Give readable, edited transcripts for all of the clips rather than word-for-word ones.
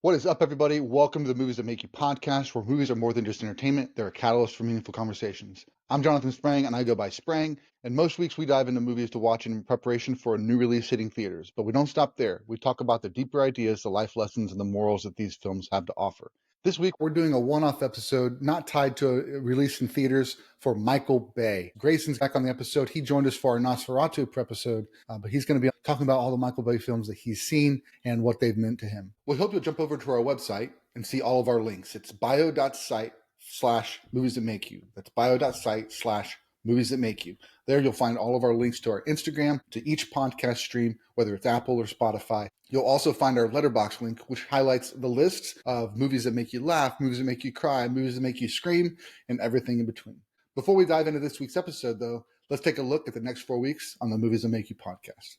What is up, everybody? Welcome to the Movies That Make You podcast, where movies are more than just entertainment. They're a catalyst for meaningful conversations. I'm Jonathan Sprang, and I go by Sprang. And most weeks we dive into movies to watch in preparation for a new release hitting theaters. But we don't stop there. We talk about the deeper ideas, the life lessons, and the morals that these films have to offer. This week, we're doing a one-off episode not tied to a release in theaters for Michael Bay. Grayson's back on the episode. He joined us for our Nosferatu episode, but he's going to be talking about all the Michael Bay films that he's seen and what they've meant to him. We hope you'll jump over to our website and see all of our links. It's bio.site/movies that make you. That's bio.site/movies that make you. There you'll find all of our links to our Instagram, to each podcast stream, whether it's Apple or Spotify. You'll also find our Letterboxd link, which highlights the lists of movies that make you laugh, movies that make you cry, movies that make you scream, and everything in between. Before we dive into this week's episode, though, let's take a look at the next 4 weeks on the Movies That Make You podcast.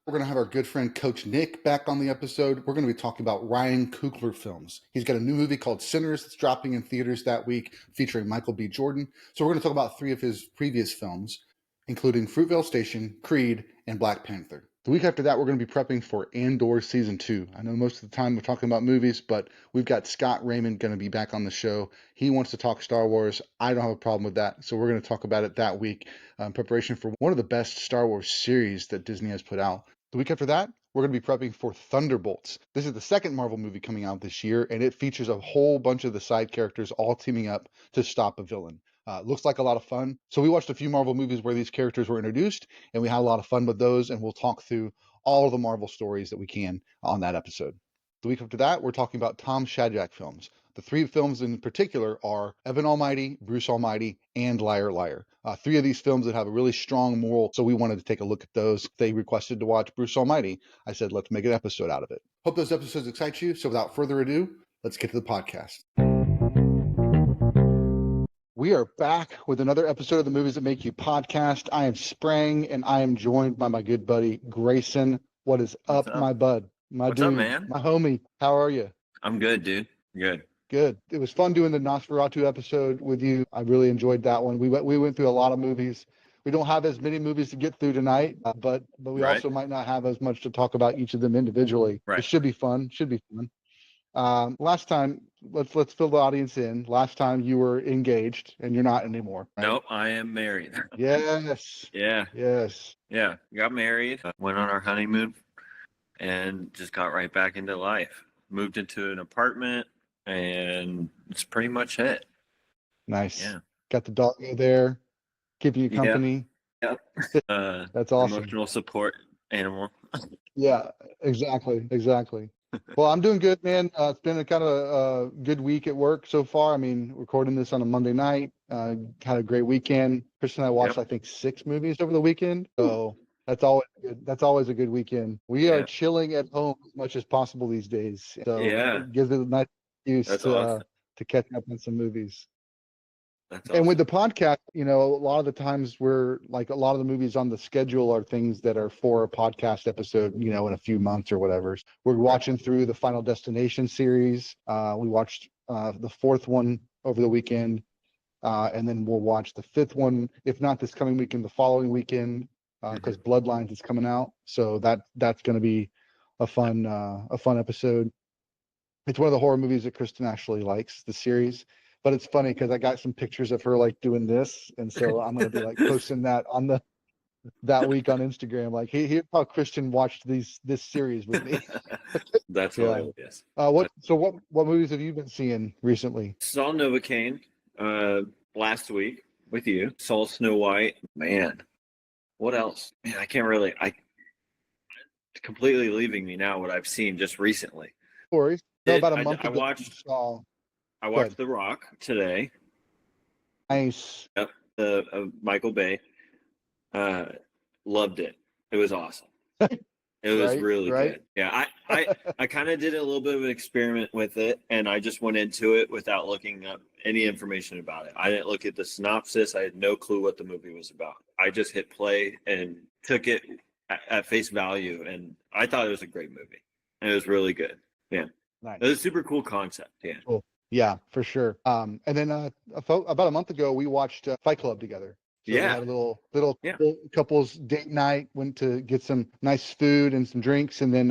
We're going to have our good friend Coach Nick back on the episode. We're going to be talking about Ryan Coogler films. He's got a new movie called Sinners that's dropping in theaters that week, featuring Michael B. Jordan. So we're going to talk about 3 of his previous films, including Fruitvale Station, Creed, and Black Panther. The week after that, we're going to be prepping for Andor Season 2. I know most of the time we're talking about movies, but we've got Scott Raymond going to be back on the show. He wants to talk Star Wars. I don't have a problem with that. So we're going to talk about it that week in preparation for one of the best Star Wars series that Disney has put out. The week after that, we're going to be prepping for Thunderbolts. This is the second Marvel movie coming out this year, and it features a whole bunch of the side characters all teaming up to stop a villain. Looks like a lot of fun. So we watched a few Marvel movies where these characters were introduced, and we had a lot of fun with those, and we'll talk through all of the Marvel stories that we can on that episode. The week after that, we're talking about Tom Shadyac films. The 3 films in particular are Evan Almighty, Bruce Almighty, and Liar Liar. 3 of these films that have a really strong moral, so we wanted to take a look at those. They requested to watch Bruce Almighty. I said, let's make an episode out of it. Hope those episodes excite you. So without further ado, let's get to the podcast. We are back with another episode of the Movies That Make You podcast. I am Sprang, and I am joined by my good buddy, Grayson. What is up, my bud? What's up, man? My homie. How are you? I'm good, dude. Good. Good. It was fun doing the Nosferatu episode with you. I really enjoyed that one. We went through a lot of movies. We don't have as many movies to get through tonight, but we also might not have as much to talk about each of them individually. Right. It should be fun. Last time, let's fill the audience in. Last time you were engaged, and you're not anymore. Right? Nope, I am married. Yes. Yeah. Yes. Yeah. Got married. Went on our honeymoon, and just got right back into life. Moved into an apartment, and it's pretty much it. Nice. Yeah. Got the dog there, keeping you company. Yep. That's awesome. Emotional support animal. Yeah. Exactly. Well, I'm doing good, man. It's been a kind of a good week at work so far. I mean, recording this on a Monday night, had a great weekend. Chris and I watched, I think, 6 movies over the weekend. So that's always good. That's always a good weekend. We are chilling at home as much as possible these days. So it gives it a nice excuse to catch up on some movies. That's awesome. And with the podcast, a lot of the times we're like, a lot of the movies on the schedule are things that are for a podcast episode, in a few months or whatever. We're watching through the Final Destination series. We watched the 4th one over the weekend. And then we'll watch the 5th one, if not this coming weekend, the following weekend, because Bloodlines is coming out. So that's going to be a fun episode. It's one of the horror movies that Kristen actually likes, the series. But it's funny because I got some pictures of her like doing this, and so I'm gonna be like posting that on that week on Instagram. Like, here's how Christian watched this series with me. That's hilarious. What movies have you been seeing recently? Saw Novocaine last week with you. Saw Snow White. Man, what else? Man, I can't really. It's completely leaving me now what I've seen just recently. Stories. About a month ago. I watched The Rock today. Nice. Yep. Michael Bay. Loved it. It was awesome. It was really good. Yeah. I kind of did a little bit of an experiment with it, and I just went into it without looking up any information about it. I didn't look at the synopsis. I had no clue what the movie was about. I just hit play and took it at face value, and I thought it was a great movie. And it was really good. Yeah. Nice. It was a super cool concept. Yeah. Cool. Yeah, for sure. And then about a month ago, we watched Fight Club together. So we had a little couples date night, went to get some nice food and some drinks, and then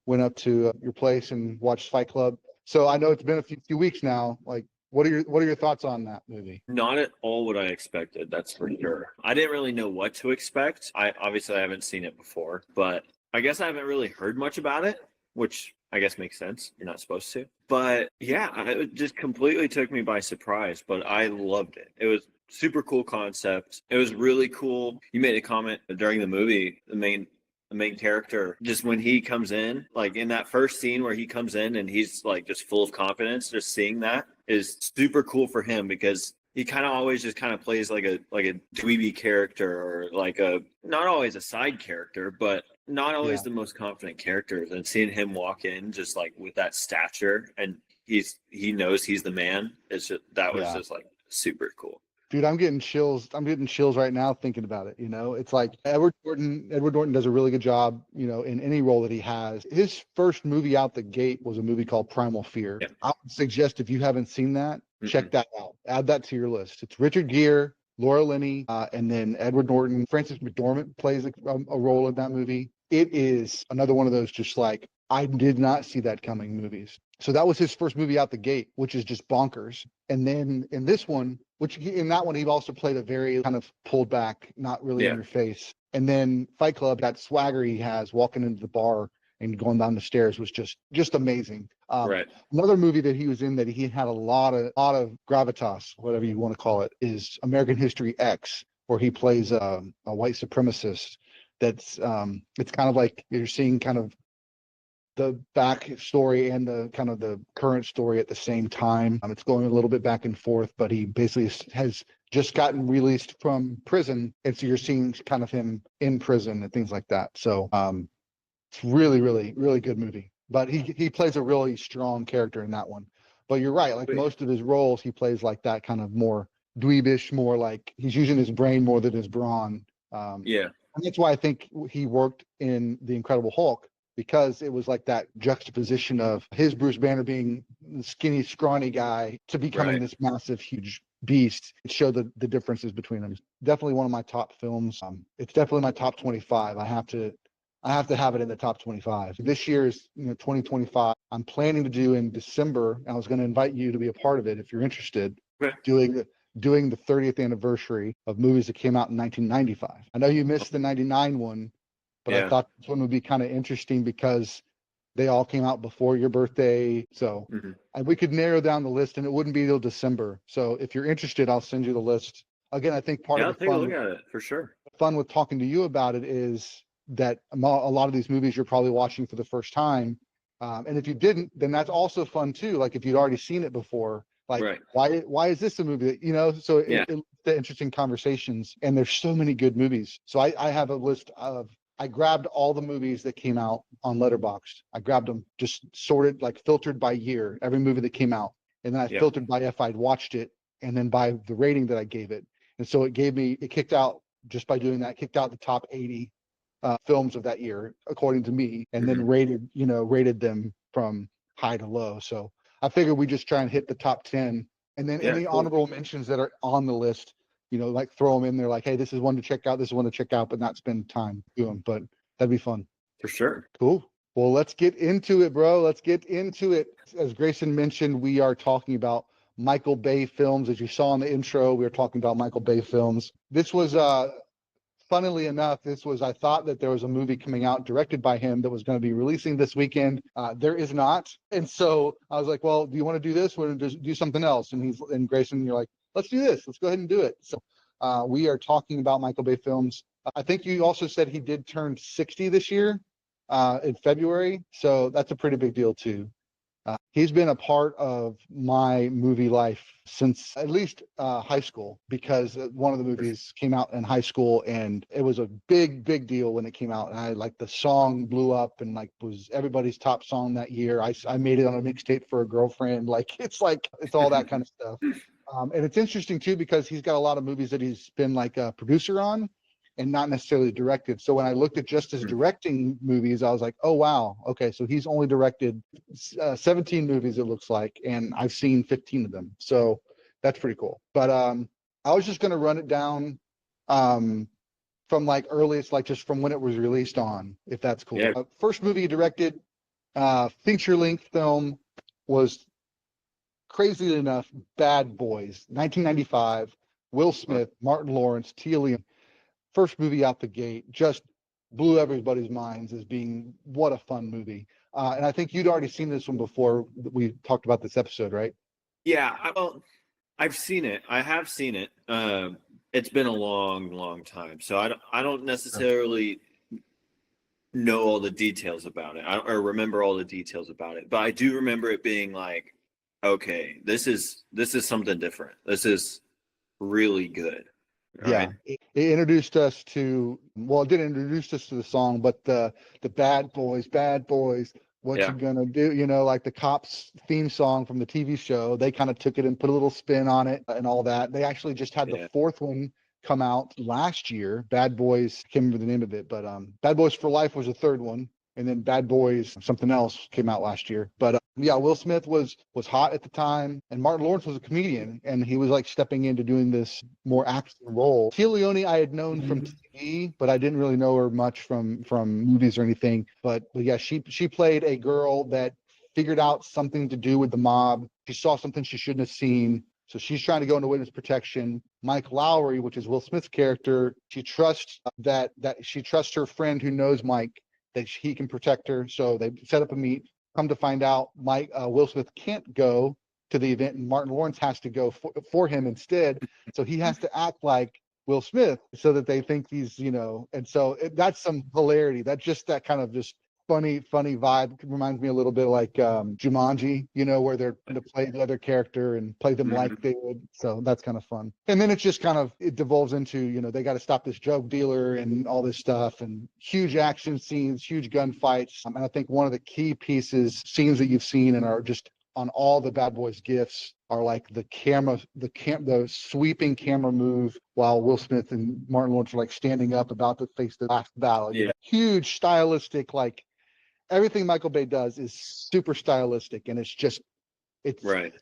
went up to your place and watched Fight Club. So I know it's been a few weeks now. Like, what are your thoughts on that movie? Not at all what I expected, that's for sure. I didn't really know what to expect. I haven't seen it before, but I guess I haven't really heard much about it, which I guess makes sense. You're not supposed to. But yeah, it just completely took me by surprise, but I loved it. It was super cool concept. It was really cool. You made a comment during the movie, the main character, just when he comes in, like in that first scene where he comes in and he's like just full of confidence, just seeing that is super cool for him, because he kind of always just kind of plays like a dweeby character, or like a not always a side character, but not always the most confident characters. And seeing him walk in just like with that stature, and he knows he's the man, it's just just like super cool. Dude, I'm getting chills. I'm getting chills right now thinking about it. You know, it's like Edward Norton does a really good job, you know, in any role that he has. His first movie out the gate was a movie called Primal Fear. Yeah. I would suggest, if you haven't seen that, check that out. Add that to your list. It's Richard Gere, Laura Linney, and then Edward Norton. Frances McDormand plays a role in that movie. It is another one of those just like, I did not see that coming movies. So that was his first movie out the gate, which is just bonkers. And then in this one, in that one, he also played a very kind of pulled back, not really in your face. And then Fight Club, that swagger he has walking into the bar and going down the stairs was just amazing. Right. Another movie that he was in that he had a lot of gravitas, whatever you want to call it, is American History X, where he plays a white supremacist. That's it's kind of like you're seeing kind of the back story and the kind of the current story at the same time. It's going a little bit back and forth, but he basically has just gotten released from prison, and so you're seeing kind of him in prison and things like that. So it's really, really, really good movie. But he plays a really strong character in that one. But you're right, like most of his roles, he plays like that kind of more dweebish, more like he's using his brain more than his brawn. And that's why I think he worked in The Incredible Hulk, because it was like that juxtaposition of his Bruce Banner being the skinny, scrawny guy to becoming this massive, huge beast. It showed the differences between them. It's definitely one of my top films. It's definitely my top 25. I have to have it in the top 25. This year is 2025. I'm planning to do in December. I was going to invite you to be a part of it if you're interested. Doing the 30th anniversary of movies that came out in 1995. I know you missed the 99 one, but I thought this one would be kind of interesting because they all came out before your birthday. So and we could narrow down the list, and it wouldn't be till December. So if you're interested, I'll send you the list. Again, I think part of the fun, look at it for sure. Fun with talking to you about it is that a lot of these movies you're probably watching for the first time. And if you didn't, then that's also fun too. Like if you'd already seen it before, like why is this a movie that, so the interesting conversations, and there's so many good movies. So I have a list of, I grabbed all the movies that came out on Letterboxd. I grabbed them, just sorted, like filtered by year, every movie that came out. And then I filtered by if I'd watched it, and then by the rating that I gave it. And so it kicked out, just by doing that, kicked out the top 80 films of that year, according to me, and then rated them from high to low. So I figured we just try and hit the top 10, and then any honorable mentions that are on the list, like throw them in there, like, hey, this is one to check out, this is one to check out, but not spend time doing. But that'd be fun. For sure. Cool. Well, let's get into it, bro. Let's get into it. As Grayson mentioned, we are talking about Michael Bay films. As you saw in the intro, we were talking about Michael Bay films. This was funnily enough, I thought that there was a movie coming out directed by him that was going to be releasing this weekend. There is not. And so I was like, well, do you want to do this? We're going to do something else. And Grayson, you're like, let's do this. Let's go ahead and do it. So we are talking about Michael Bay films. I think you also said he did turn 60 this year in February. So that's a pretty big deal too. He's been a part of my movie life since at least high school, because one of the movies came out in high school, and it was a big deal when it came out. And the song blew up and was everybody's top song that year. I made it on a mixtape for a girlfriend. It's all that kind of stuff. And it's interesting too, because he's got a lot of movies that he's been like a producer on, and not necessarily directed. So when I looked at just his directing movies, I was like, oh, wow. Okay, so he's only directed 17 movies, it looks like, and I've seen 15 of them. So that's pretty cool. But I was just going to run it down from earliest, just from when it was released on, if that's cool. Yeah. First movie he directed, Feature-length film was, crazily enough, Bad Boys, 1995. Will Smith, Martin Lawrence, Tia Leone. First movie out the gate, just blew everybody's minds as being what a fun movie. And I think you'd already seen this one before we talked about this episode, right? Yeah, I've seen it. I have seen it. It's been a long time, so I don't necessarily know all the details about it, or remember all the details about it. But I do remember it being like, okay, this is something different. This is really good. Right? Yeah, it introduced us to, well, it didn't introduce us to the song, but the bad boys, what you gonna do? You know, like the Cops theme song from the TV show. They kind of took it and put a little spin on it and all that. They actually just had the fourth one come out last year. Bad Boys, I can't remember the name of it, but Bad Boys for Life was the third one. And then Bad Boys, something else came out last year. But yeah, Will Smith was hot at the time, and Martin Lawrence was a comedian, and he was like stepping into doing this more action role. Tia Leone I had known from TV, but I didn't really know her much from movies or anything. But yeah, she played a girl that figured out something to do with the mob. She saw something she shouldn't have seen. So she's trying to go into witness protection. Mike Lowry, which is Will Smith's character, she trusts that she trusts her friend who knows Mike, that he can protect her. So they set up a meet. Come to find out, Will Smith can't go to the event, and Martin Lawrence has to go for him instead. So he has to act like Will Smith so that they think he's, you know, and so that's some hilarity. That's just that kind of just funny vibe. It reminds me a little bit like Jumanji, you know, where they're going to play the other character and play them like they would. So that's kind of fun. And then it's just kind of, it devolves into, you know, they got to stop this drug dealer and all this stuff, and huge action scenes, huge gunfights. And I think one of the key scenes that you've seen and are just on all the Bad Boys gifts are like the sweeping camera move while Will Smith and Martin Lawrence are like standing up about to face the last battle. Yeah. Huge stylistic, like everything Michael Bay does is super stylistic, and it's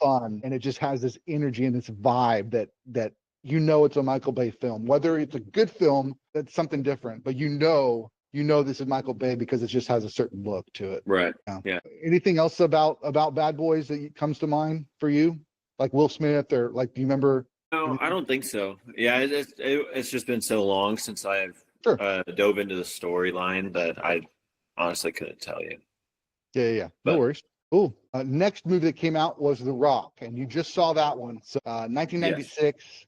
fun, and it just has this energy and this vibe that you know it's a Michael Bay film. Whether it's a good film, that's something different, but you know this is Michael Bay because it just has a certain look to it. Right. Yeah. Anything else about Bad Boys that comes to mind for you? Like Will Smith, or like, do you remember? No, anything? I don't think so. Yeah, it's just been so long since I've dove into the storyline that I honestly couldn't tell you. Yeah. No worries. Oh, next movie that came out was The Rock, and you just saw that one. So 1996,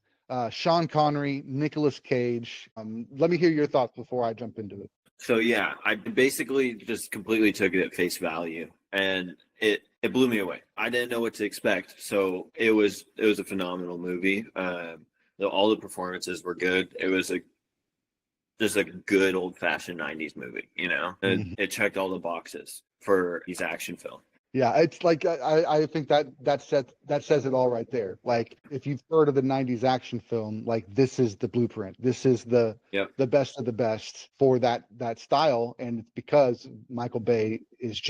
Sean Connery, Nicolas Cage. Let me hear your thoughts before I jump into it. So yeah, I basically just completely took it at face value, and it blew me away. I didn't know what to expect, so it was a phenomenal movie. All the performances were good. It was just a good old fashioned 90s movie, you know. It checked all the boxes for his action film. Yeah, it's like I think that says it all right there. Like, if you've heard of the 90s action film, like, this is the blueprint. This is the best of the best for that style, and it's because Michael Bay is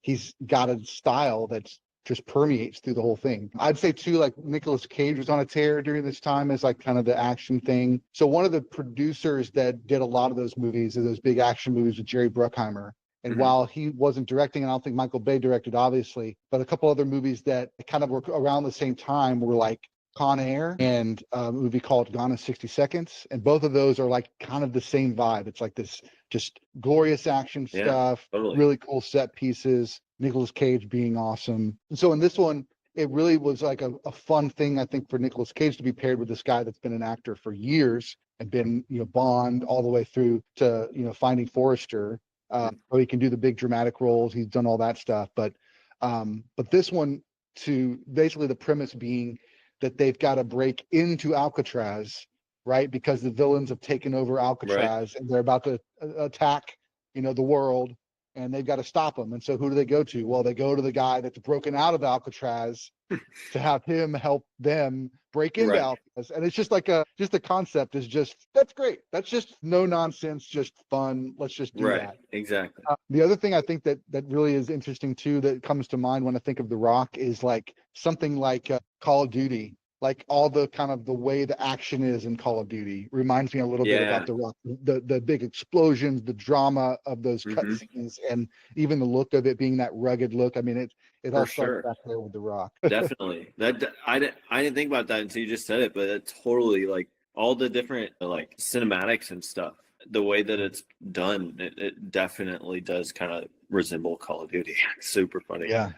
he's got a style that's just permeates through the whole thing. I'd say too, like, Nicolas Cage was on a tear during this time as like kind of the action thing. So one of the producers that did a lot of those movies, those big action movies, with Jerry Bruckheimer. And while he wasn't directing, and I don't think Michael Bay directed, obviously, but a couple other movies that kind of were around the same time were like Con Air and a movie called Gone in 60 Seconds. And both of those are like kind of the same vibe. It's like this just glorious action stuff, totally. Really cool set pieces, Nicolas Cage being awesome. And so in this one, it really was like a fun thing, I think, for Nicolas Cage to be paired with this guy that's been an actor for years and been, you know, Bond all the way through to, you know, Finding Forrester. So he can do the big dramatic roles. He's done all that stuff. But this one, to basically the premise being that they've got to break into Alcatraz, right? Because the villains have taken over Alcatraz, and they're about to attack, you know, the world, and they've got to stop them. And so who do they go to? Well, they go to the guy that's broken out of Alcatraz to have him help them break into Alcatraz. And it's just like the concept is just, that's great. That's just no nonsense, just fun. Let's just do that. Exactly. The other thing I think that really is interesting too, that comes to mind when I think of The Rock, is like something like Call of Duty. like all the kind of the way the action is in Call of Duty reminds me a little bit about The Rock. The big explosions, the drama of those cutscenes, and even the look of it being that rugged look. I mean, it all starts back there with The Rock. Definitely. I didn't think about that until you just said it, but it totally, like, all the different like cinematics and stuff, the way that it's done, it definitely does kind of resemble Call of Duty. Super funny. Yeah.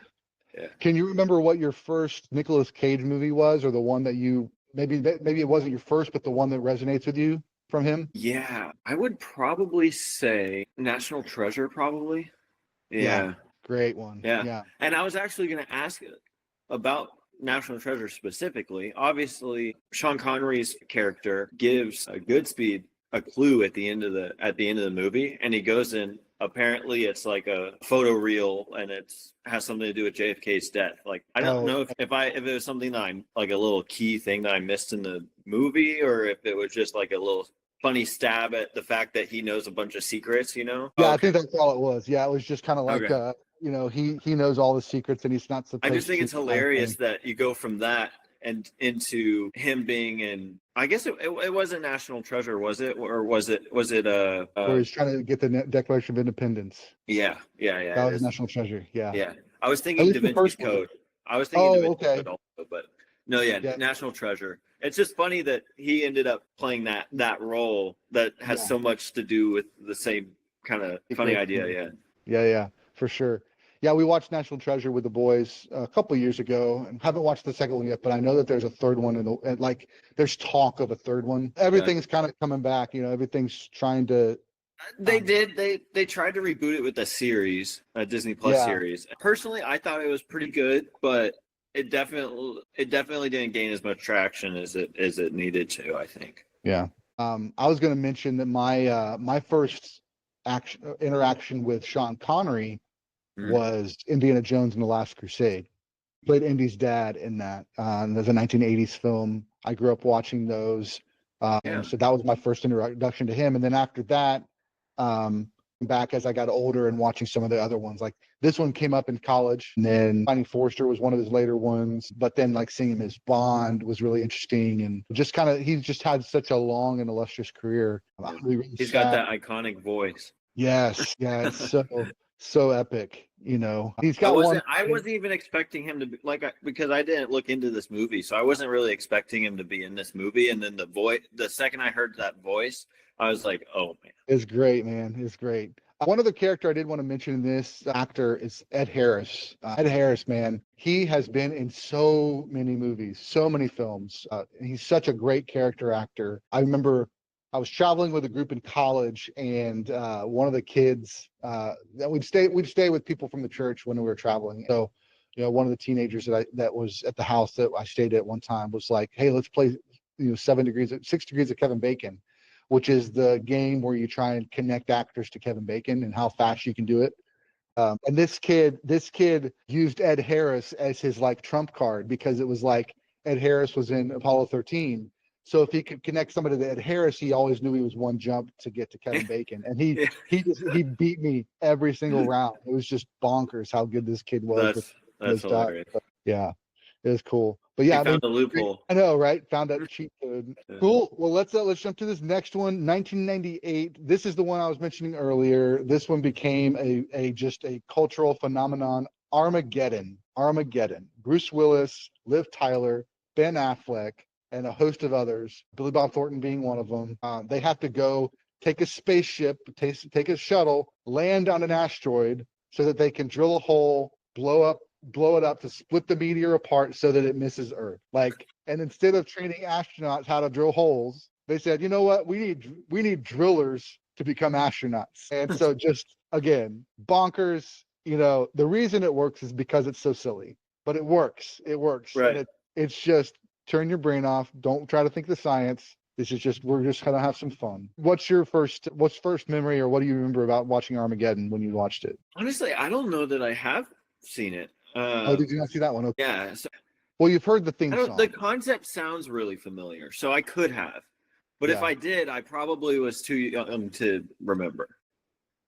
Can you remember what your first Nicolas Cage movie was, or the one that you maybe it wasn't your first, but the one that resonates with you from him? Yeah, I would probably say National Treasure, probably. Yeah. Great one. Yeah. And I was actually going to ask about National Treasure specifically. Obviously, Sean Connery's character gives Goodspeed a clue at the end of the movie, and he goes in. Apparently, it's like a photo reel, and it has something to do with JFK's death. Like, I don't know if it was something that I'm like a little key thing that I missed in the movie, or if it was just like a little funny stab at the fact that he knows a bunch of secrets. Yeah, I think that's all it was. Yeah, it was just kind of like he knows all the secrets, and he's not supposed to. I just think it's hilarious that you go from that and into him being in. I guess it wasn't National Treasure, was it? Or was it where he's trying to get the Declaration of Independence? Yeah. That was National Treasure. Yeah. I was thinking Da Vinci's Code. I was thinking Da Vinci's Code also, but no, National Treasure. It's just funny that he ended up playing that role that has so much to do with the same kind of funny idea. Yeah, for sure. Yeah, we watched National Treasure with the boys a couple years ago, and haven't watched the second one yet. But I know that there's a third one, and like there's talk of a third one. Everything's kind of coming back. Everything's trying to. They tried to reboot it with a series, a Disney Plus series. Personally, I thought it was pretty good, but it definitely didn't gain as much traction as it needed to, I think. Yeah. I was going to mention that my first interaction with Sean Connery was Indiana Jones and the Last Crusade. Played Indy's dad in that. There's a 1980s film. I grew up watching those. So that was my first introduction to him. And then after that, back as I got older and watching some of the other ones, like this one came up in college, and then Finding Forrester was one of his later ones. But then like seeing him as Bond was really interesting, and just he's just had such a long and illustrious career. He's got that iconic voice. Yes, it's so epic. He's got I wasn't even expecting him to be because I didn't look into this movie, so I wasn't really expecting him to be in this movie. And then the second I heard that voice, I was like, oh man, it's great, man. It's great. One other character I did want to mention in this actor is Ed Harris. Ed Harris, man, he has been in so many movies, so many films. He's such a great character actor. I remember I was traveling with a group in college, and one of the kids we'd stay with people from the church when we were traveling. So, one of the teenagers that was at the house that I stayed at one time was like, "Hey, let's play 6 Degrees of Kevin Bacon," which is the game where you try and connect actors to Kevin Bacon and how fast you can do it. And this kid used Ed Harris as his like trump card, because it was like Ed Harris was in Apollo 13. So if he could connect somebody to Ed Harris, he always knew he was one jump to get to Kevin Bacon. And he beat me every single round. It was just bonkers how good this kid was. That's hilarious. Yeah, it was cool. But yeah, found a loophole. I know, right? Found that cheat code. Yeah. Cool. Well, let's jump to this next one. 1998. This is the one I was mentioning earlier. This one became a cultural phenomenon. Armageddon. Bruce Willis, Liv Tyler, Ben Affleck, and a host of others, Billy Bob Thornton being one of them. They have to go take a spaceship, take a shuttle, land on an asteroid so that they can drill a hole, blow it up to split the meteor apart so that it misses Earth. And instead of training astronauts how to drill holes, they said, you know what? We need drillers to become astronauts. And so just, again, bonkers. The reason it works is because it's so silly, but it works. Right. And it's just, turn your brain off. Don't try to think the science. This is just, we're just going to have some fun. What's first memory, or what do you remember about watching Armageddon when you watched it? Honestly, I don't know that I have seen it. Did you not see that one? Okay. Yeah. Well, you've heard the theme song. The concept sounds really familiar, so I could have. But if I did, I probably was too young to remember.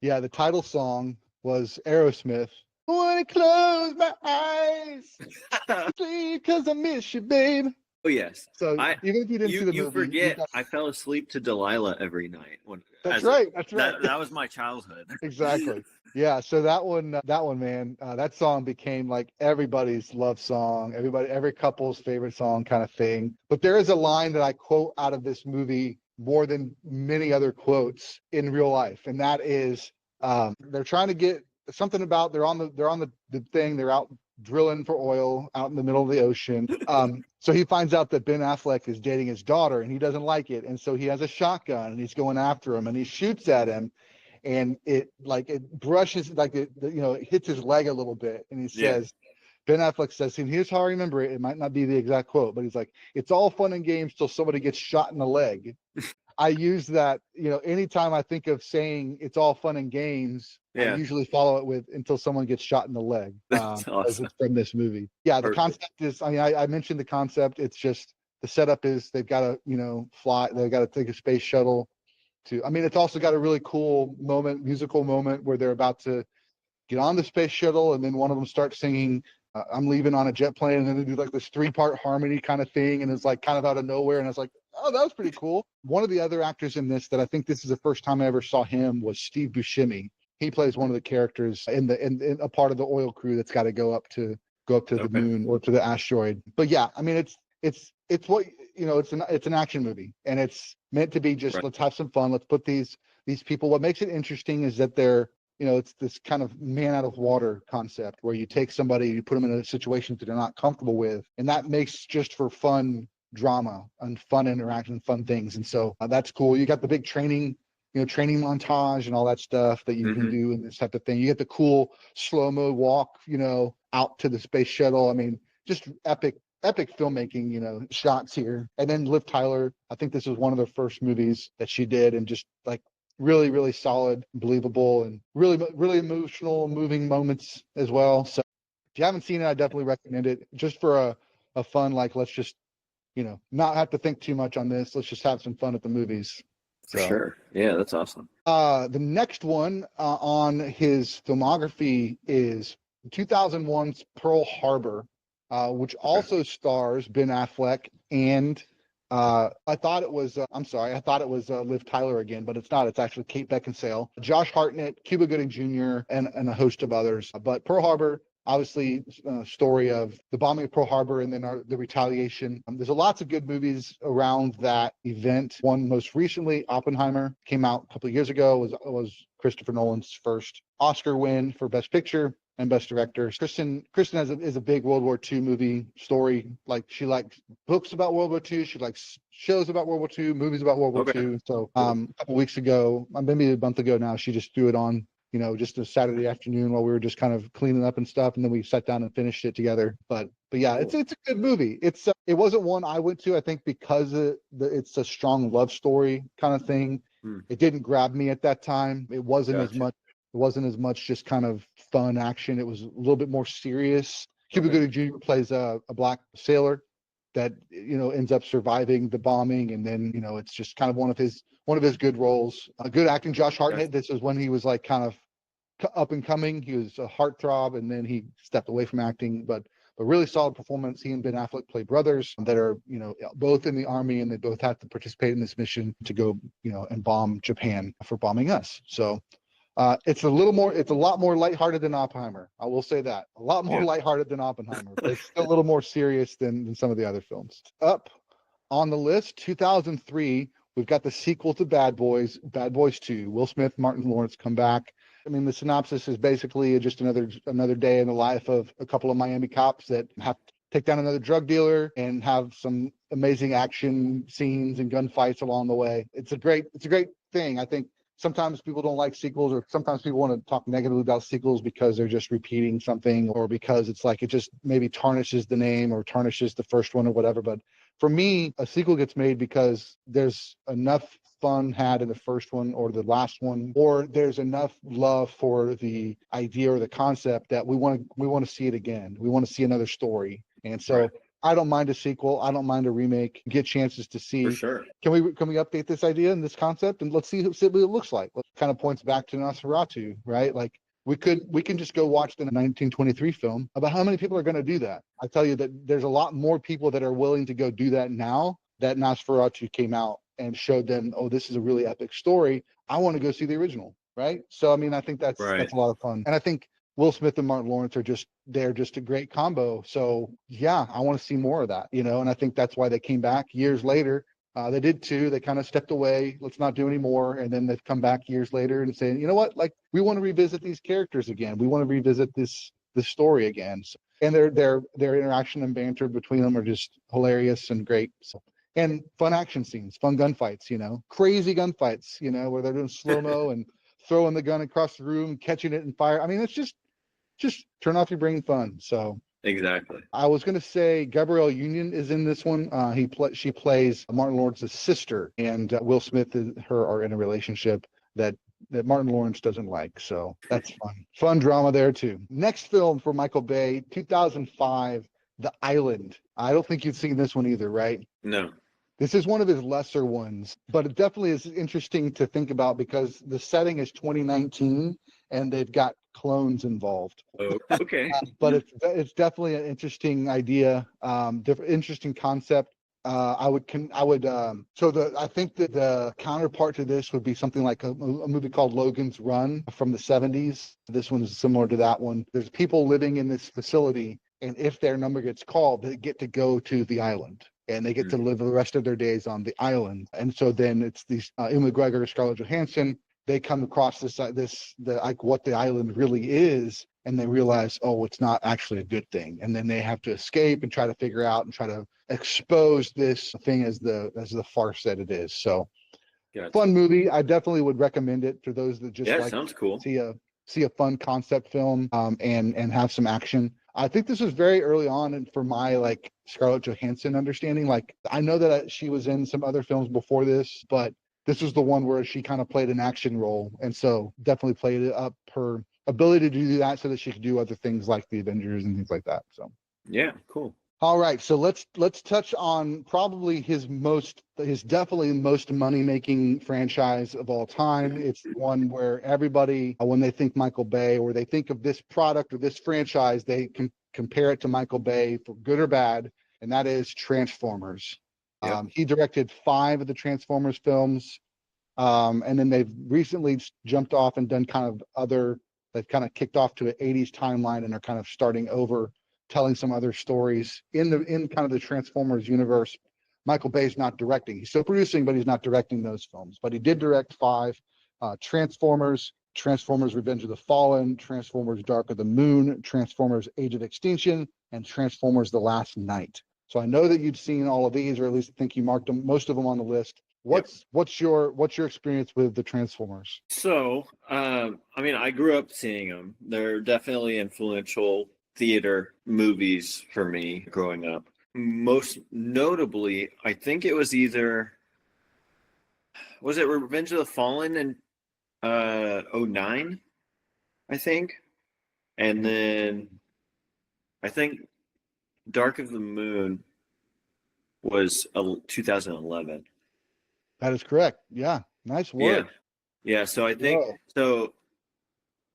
Yeah, the title song was Aerosmith. I want to close my eyes, because I miss you, babe. Oh yes. So even if you didn't see the You movie, forget I fell asleep to Delilah every night that's right. That's right. That was my childhood. Exactly. Yeah. So that one, man, that song became like everybody's love song, every couple's favorite song kind of thing. But there is a line that I quote out of this movie more than many other quotes in real life, and that is, they're trying to get something about they're on the thing, they're out drilling for oil out in the middle of the ocean. So he finds out that Ben Affleck is dating his daughter, and he doesn't like it, and so he has a shotgun and he's going after him, and he shoots at him, and it brushes it hits his leg a little bit, and he says, Ben Affleck says, and here's how I remember it. It might not be the exact quote, but he's like, "It's all fun and games till somebody gets shot in the leg." I use that, anytime I think of saying it's all fun and games, I usually follow it with until someone gets shot in the leg. That's awesome. It's from this movie. Yeah, the concept is, I mentioned the concept. It's just the setup is they've got to, fly. They've got to take a space shuttle it's also got a really cool musical moment where they're about to get on the space shuttle, and then one of them starts singing, I'm leaving on a jet plane, and then they do like this 3-part harmony kind of thing, and it's like kind of out of nowhere, and it's like, oh, that was pretty cool. One of the other actors in this that I think this is the first time I ever saw him was Steve Buscemi. He plays one of the characters in a part of the oil crew that's got to go up to the moon or to the asteroid. But yeah, it's what it's an action movie, and it's meant to be just let's have some fun. Let's put these people. What makes it interesting is that they're it's this kind of man out of water concept where you take somebody, you put them in a situation that they're not comfortable with, and that makes just for fun drama and fun interaction, fun things. And so that's cool. You got the big training montage and all that stuff that you can do in this type of thing. You get the cool slow-mo walk, out to the space shuttle. Just epic filmmaking, shots here. And then Liv Tyler, I think this was one of the first movies that she did, and just like really, really solid, believable, and really, really emotional, moving moments as well. So if you haven't seen it, I definitely recommend it, just for a fun, like, let's just, not have to think too much on this. Let's just have some fun at the movies. For sure. Yeah, that's awesome. The next one on his filmography is 2001's Pearl Harbor, which also stars Ben Affleck and I thought it was Liv Tyler again, but it's not. It's actually Kate Beckinsale, Josh Hartnett, Cuba Gooding Jr., and a host of others. But Pearl Harbor, obviously, story of the bombing of Pearl Harbor and then the retaliation. There's lots of good movies around that event. One most recently, Oppenheimer, came out a couple of years ago. Was Christopher Nolan's first Oscar win for Best Picture and Best Director. Kristen is a big World War II movie story. Like, she likes books about World War II. She likes shows about World War II, movies about World War II. So a couple weeks ago, maybe a month ago now, she just threw it on, just a Saturday afternoon while we were just kind of cleaning up and stuff, and then we sat down and finished it together. But yeah, it's a good movie. It wasn't one I went to, I think, because it's a strong love story kind of thing. It didn't grab me at that time. It wasn't as much. It wasn't as much just kind of fun action. It was a little bit more serious. Cuba Gooding Jr. plays a black sailor that ends up surviving the bombing, and then it's just kind of one of his good roles. Good acting. Josh Hartnett. This is when he was like kind of up and coming. He was a heartthrob, and then he stepped away from acting. But really solid performance. He and Ben Affleck play brothers that are both in the army, and they both have to participate in this mission to go and bomb Japan for bombing us. So. It's a lot more lighthearted than Oppenheimer. I will say that. A lot more lighthearted than Oppenheimer, but it's still a little more serious than some of the other films. Up on the list, 2003, we've got the sequel to Bad Boys 2. Will Smith, Martin Lawrence come back. The synopsis is basically just another day in the life of a couple of Miami cops that have to take down another drug dealer and have some amazing action scenes and gunfights along the way. It's a great thing. I think sometimes people don't like sequels, or sometimes people want to talk negatively about sequels because they're just repeating something, or because it's like it just maybe tarnishes the name or tarnishes the first one or whatever. But for me, a sequel gets made because there's enough fun had in the first one or the last one, or there's enough love for the idea or the concept that we want to see it again. We want to see another story. And so I don't mind a sequel. I don't mind a remake. Get chances to see. For sure. Can we update this idea and this concept, and let's see what it looks like? It kind of points back to Nosferatu, right? Like, We can just go watch the 1923 film. About how many people are going to do that? I tell you that there's a lot more people that are willing to go do that now that Nosferatu came out and showed them, oh, this is a really epic story. I want to go see the original, right? So I mean, I think that's a lot of fun, and I think Will Smith and Martin Lawrence are just a great combo. So yeah, I want to see more of that, and I think that's why they came back years later. They did too. They kind of stepped away. Let's not do any more. And then they've come back years later and saying, you know what? Like, we want to revisit these characters again. We want to revisit this story again. So, and their interaction and banter between them are just hilarious and great. So, and fun action scenes, fun gunfights. Crazy gunfights. Where they're doing slow mo and throwing the gun across the room, catching it and fire. I mean, it's just turn off your brain fun. So. Exactly. I was going to say Gabrielle Union is in this one. She plays Martin Lawrence's sister, and Will Smith and her are in a relationship that Martin Lawrence doesn't like. So that's fun. Fun drama there too. Next film for Michael Bay, 2005, The Island. I don't think you've seen this one either, right? No. This is one of his lesser ones, but it definitely is interesting to think about because the setting is 2019 and they've got clones involved. Oh, okay. But it's definitely an interesting idea, interesting concept. I think that the counterpart to this would be something like a movie called Logan's Run from the 70s. This one is similar to that one. There's people living in this facility, and if their number gets called, they get to go to the island. And they get to live the rest of their days on the island. And so then it's these Ewan McGregor, Scarlett Johansson. They come across what the island really is, and they realize, oh, it's not actually a good thing. And then they have to escape and try to figure out and try to expose this thing as the farce that it is. So, gotcha. Fun movie. I definitely would recommend it for those that just sounds cool. See a fun concept film and have some action. I think this was very early on, and for my Scarlett Johansson understanding, I know that she was in some other films before this, but this was the one where she kind of played an action role, and so definitely played up her ability to do that so that she could do other things like the Avengers and things like that. So yeah, cool. All right, so let's touch on probably his definitely most money-making franchise of all time. It's one where everybody, when they think Michael Bay or they think of this product or this franchise, they can compare it to Michael Bay for good or bad, and that is Transformers. Yep. He directed 5 of the Transformers films, and then they've recently jumped off and done they've kind of kicked off to an 80s timeline and are kind of starting over, telling some other stories in kind of the Transformers universe. Michael Bay's not directing. He's still producing, but he's not directing those films. But he did direct 5: Transformers, Transformers Revenge of the Fallen, Transformers Dark of the Moon, Transformers Age of Extinction, and Transformers The Last Knight. So I know that you've seen all of these, or at least I think you marked them, most of them on the list. What's your experience with the Transformers? So, I grew up seeing them. They're definitely influential theater movies for me growing up. Most notably, I think it was was it Revenge of the Fallen in 2009, I think, and then I think Dark of the Moon was 2011. That is correct. Yeah, nice work. Yeah. So I think so.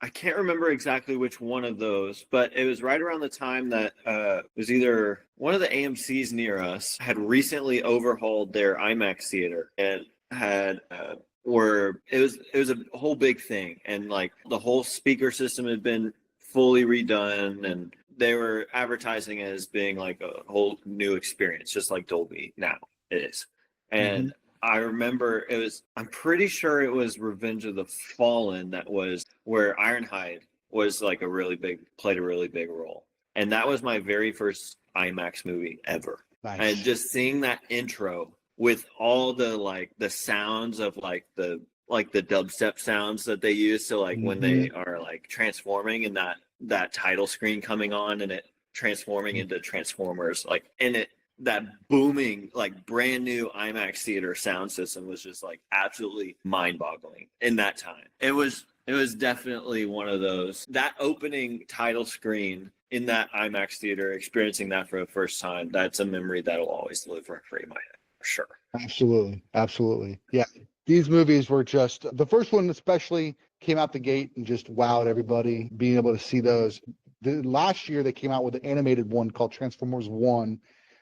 I can't remember exactly which one of those, but it was right around the time that it was either one of the AMCs near us had recently overhauled their IMAX theater and had where it was a whole big thing, and the whole speaker system had been fully redone, and they were advertising it as being a whole new experience, just like Dolby now is. And I remember I'm pretty sure it was Revenge of the Fallen that was where Ironhide was played a really big role. And that was my very first IMAX movie ever. Nice. And just seeing that intro with all the the sounds of the dubstep sounds that they use. So when they are transforming and that title screen coming on and it transforming into Transformers, that booming brand new IMAX theater sound system was just absolutely mind-boggling in that time. It was definitely one of those, that opening title screen in that IMAX theater, experiencing that for the first time. That's a memory that'll always live forever in my head. for sure. Absolutely. Yeah. These movies were just, the first one especially came out the gate and just wowed everybody being able to see those. Last year they came out with an animated one called Transformers 1.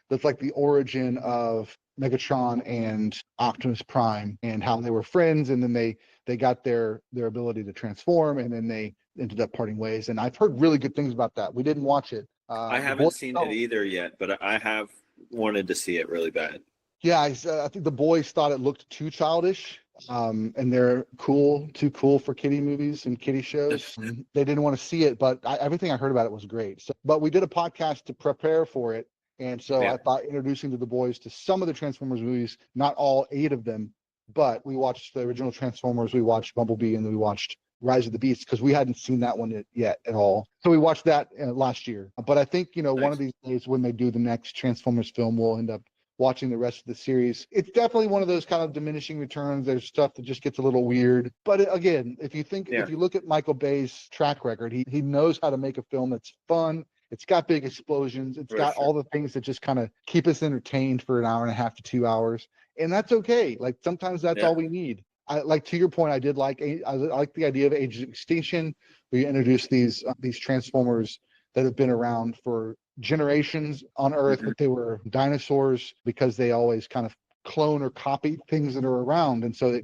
That's like the origin of Megatron and Optimus Prime and how they were friends, and then they got their ability to transform, and then they ended up parting ways. And I've heard really good things about that. We didn't watch it. I haven't seen it either yet, but I have wanted to see it really bad. Yeah, I think the boys thought it looked too childish, and they're too cool for kiddie movies and kiddie shows. They didn't want to see it, but everything I heard about it was great. So, but we did a podcast to prepare for it, and so I thought introducing to the boys to some of the Transformers movies, not all 8 of them, but we watched the original Transformers, we watched Bumblebee, and then we watched Rise of the Beasts because we hadn't seen that one yet at all. So we watched that last year. But I think, nice. One of these days when they do the next Transformers film, we'll end up watching the rest of the series. It's definitely one of those kind of diminishing returns. There's stuff that just gets a little weird. But again, if you look at Michael Bay's track record, he knows how to make a film that's fun. It's got big explosions. It's got all the things that just kind of keep us entertained for an hour and a half to 2 hours. And that's okay. Like sometimes that's all we need. To your point, I like the idea of Age of Extinction. We introduced these Transformers that have been around for generations on Earth, but they were dinosaurs because they always kind of clone or copy things that are around, and so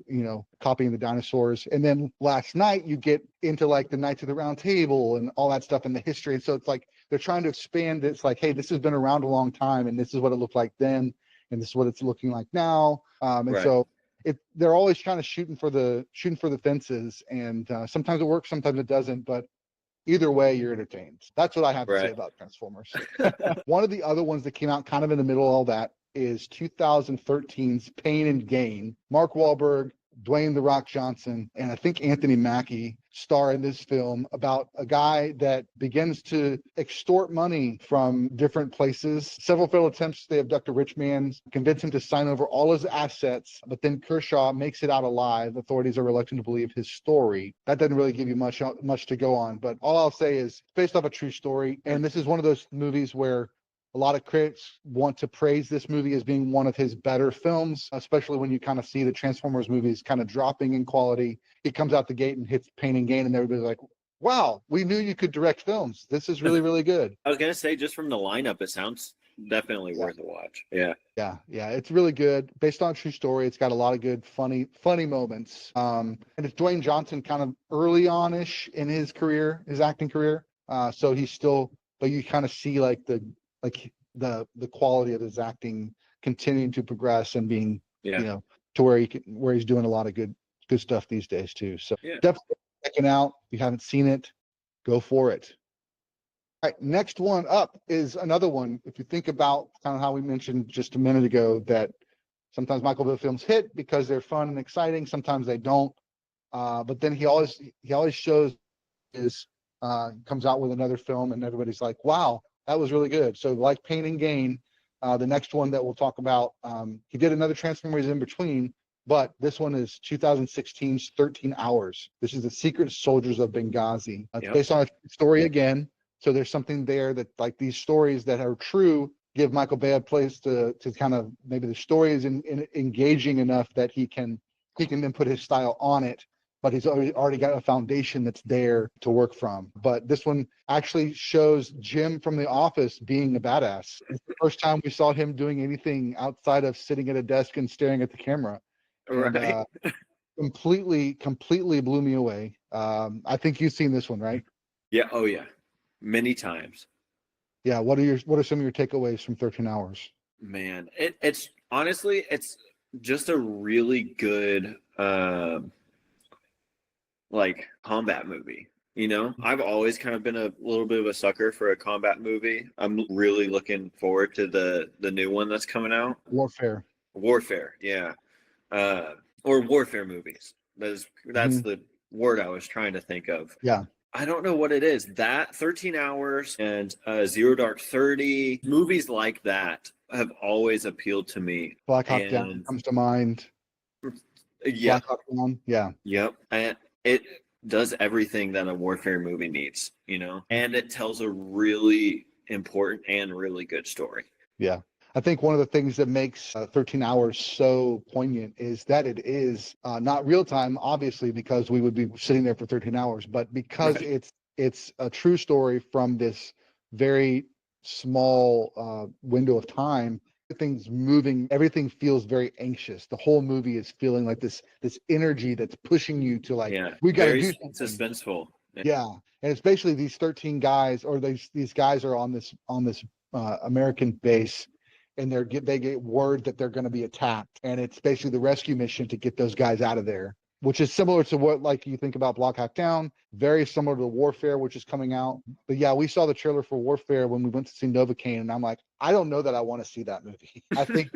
copying the dinosaurs. And then last night you get into like the Knights of the Round Table and all that stuff in the history, and so it's like they're trying to expand it. It's like, hey, this has been around a long time, and this is what it looked like then, and this is what it's looking like now. So they're always trying to shooting for the fences, and sometimes it works, sometimes it doesn't, but either way, you're entertained. That's what I have to say about Transformers. One of the other ones that came out kind of in the middle of all that is 2013's Pain and Gain. Mark Wahlberg, Dwayne "The Rock" Johnson, and I think Anthony Mackie star in this film about a guy that begins to extort money from different places. Several failed attempts, they abduct a rich man, convince him to sign over all his assets, but then Kershaw makes it out alive. Authorities are reluctant to believe his story. That doesn't really give you much to go on, but all I'll say is based off a true story, and this is one of those movies where a lot of critics want to praise this movie as being one of his better films, especially when you kind of see the Transformers movies kind of dropping in quality. He comes out the gate and hits Pain and Gain, and everybody's like, wow, we knew you could direct films. This is really, really good. I was going to say, just from the lineup, it sounds definitely worth a watch. Yeah. It's really good. Based on a true story, it's got a lot of good, funny moments. And it's Dwayne Johnson kind of early on-ish in his career, his acting career. So he's still, but you kind of see like the quality of his acting continuing to progress and being to where he's doing a lot of good stuff these days too. So definitely check it out. If you haven't seen it, go for it. All right, next one up is another one. If you think about kind of how we mentioned just a minute ago that sometimes Michael Bay films hit because they're fun and exciting, sometimes they don't. But then he always shows comes out with another film and everybody's like, wow, that was really good. So like Pain and Gain, the next one that we'll talk about, he did another Transformers in between, but this one is 2016's 13 Hours. This is The Secret Soldiers of Benghazi. It's based on a story again. So there's something there that like these stories that are true give Michael Bay a place to kind of, maybe the story is engaging enough that he can then put his style on it. But he's already got a foundation that's there to work from. But this one actually shows Jim from The Office being a badass. It's the first time we saw him doing anything outside of sitting at a desk and staring at the camera. And, completely blew me away. I think you've seen this one, right? Yeah. Oh yeah. Many times. Yeah. What are some of your takeaways from 13 Hours? Man, it's honestly, it's just a really good like combat movie. I've always kind of been a little bit of a sucker for a combat movie. I'm really looking forward to the new one that's coming out. Warfare, yeah. Or warfare movies. That's the word I was trying to think of. Yeah. I don't know what it is. That 13 Hours and Zero Dark 30, movies like that have always appealed to me. Black Hawk Down comes to mind. Yeah. Black Hawk Down. Yeah. Yep. And it does everything that a warfare movie needs, and it tells a really important and really good story. Yeah. I think one of the things that makes 13 Hours so poignant is that it is not real time, obviously, because we would be sitting there for 13 hours, but because it's a true story from this very small window of time. Everything's moving, everything feels very anxious. The whole movie is feeling like this energy that's pushing you to like, we got to do something. Suspenseful. Yeah, and it's basically these 13 guys, or these guys are on this American base, and they get word that they're going to be attacked, and it's basically the rescue mission to get those guys out of there, which is similar to what like you think about Block Hack Down, very similar to Warfare, which is coming out. But yeah, we saw the trailer for Warfare when we went to see Novocaine, and I'm like, I don't know that I want to see that movie. I think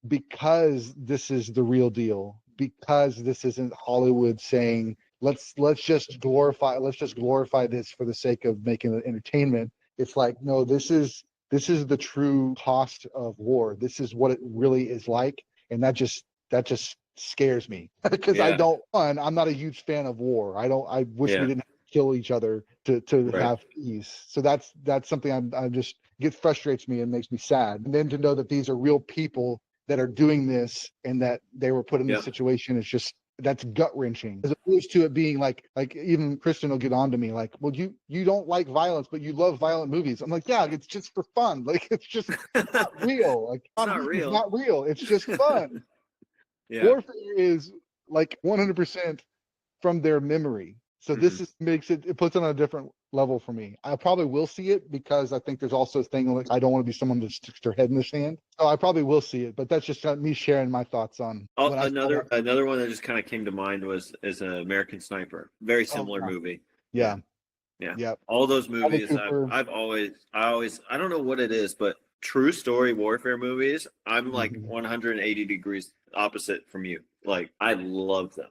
because this is the real deal, because this isn't Hollywood saying let's just glorify this for the sake of making it entertainment. It's like, no, this is the true cost of war. This is what it really is like, and that just scares me because I'm not a huge fan of war. I wish we didn't kill each other to have peace. So that's something I just frustrates me and makes me sad. And then to know that these are real people that are doing this and that they were put in this situation is just, that's gut wrenching, as opposed to it being like even Kristen will get on to me like, well, you don't like violence, but you love violent movies. I'm like, yeah, it's just for fun. Like, it's just not real. Like, it's not real. It's just fun. Warfare is like 100% from their memory. So this makes it puts it on a different level for me. I probably will see it because I think there's also a thing like I don't want to be someone that sticks their head in the sand. So I probably will see it, but that's just me sharing my thoughts on. Another one that just kind of came to mind is an American Sniper. Very similar movie. Yeah. All those movies I don't know what it is, but true story warfare movies, I'm like 180 degrees opposite from you. Like, I love them.